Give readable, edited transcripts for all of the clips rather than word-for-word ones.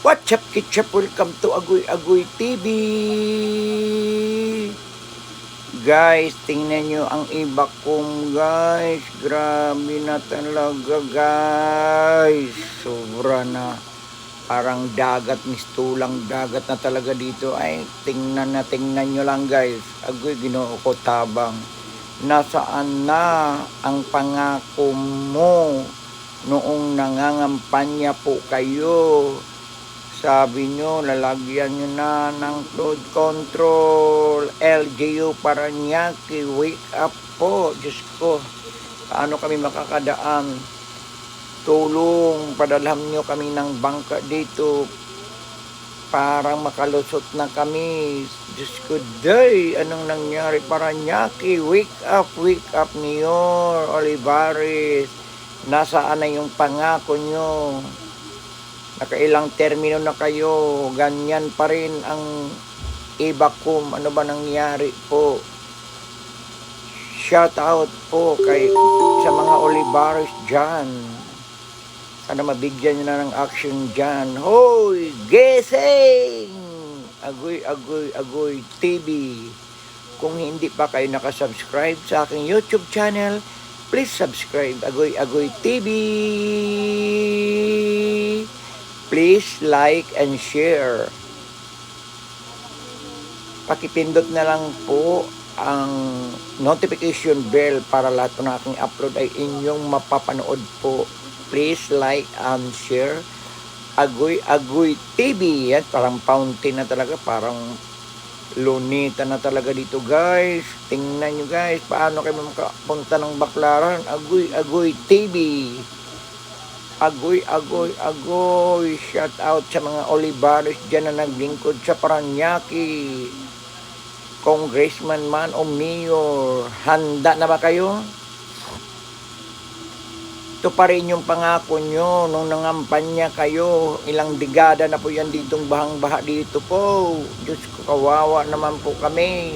What's up, Kitchap? Welcome to Agoy Agoy TV. Guys, tingnan nyo ang iba kong guys. Grabe na talaga guys. Sobra na. Parang dagat, mistulang dagat na talaga dito. Ay, tingnan nyo lang guys. Agoy, Ginoo ko tabang. Nasaan na ang pangako mo noong nangangampanya po kayo? Sabi nyo, lalagyan nyo na ng flood control, LGU Paranaque, wake up po. Diyos ko, paano kami makakadaan? Tulong, padalhan nyo kami ng bangka dito. Parang makalusot na kami. Diyos ko, day, anong nangyari? Paranaque, wake up, Mayor Olivares. Nasaan na yung pangako nyo? Nakailang termino na kayo, ganyan pa rin ang evacuum. Ano ba nangyari po? Shout out po sa mga Olivares dyan. Sana mabigyan nyo na ng action dyan. Hoy! Gising! Agoy TV. Kung hindi pa kayo nakasubscribe sa aking YouTube channel, please subscribe. Agoy TV. Please like and share. Pakipindot na lang po ang notification bell para lahat po ng aking upload ay inyong mapapanood po. Please like and share. Agoy TV. Yan, parang fountain na talaga. Parang lunita na talaga dito guys. Tingnan nyo guys. Paano kayo makapunta ng Baclaran? Agoy TV. Agoy. Shout out sa mga Olivares dyan na naglingkod sa Paranaque. Congressman man o mayor, handa na ba kayo? Ito pa rin yung pangako nyo nung nangampanya kayo. Ilang digada na po yan ditong bahang-baha dito po. Diyos ko, kawawa naman po kami.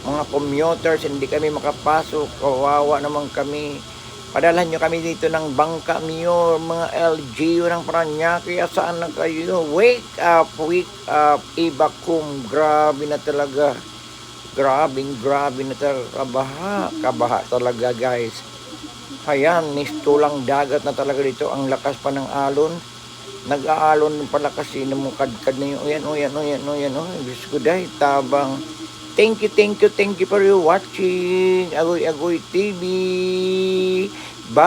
Mga commuters, hindi kami makapasok. Kawawa naman kami. Padalhan nyo kami dito ng bangka, Mayor, mga LGU ng Paranaque. Saan na kayo? Wake up, evacuum. Grabe na talaga. Grabe na talaga. Kabaha talaga, guys. Ayan, mistulang dagat na talaga dito. Ang lakas pa ng alon. Nag-aalon pala kasi namukadkad na yun. Oyan. Diyos ko dahil tabang. Thank you for you watching Agoy TV. Bye.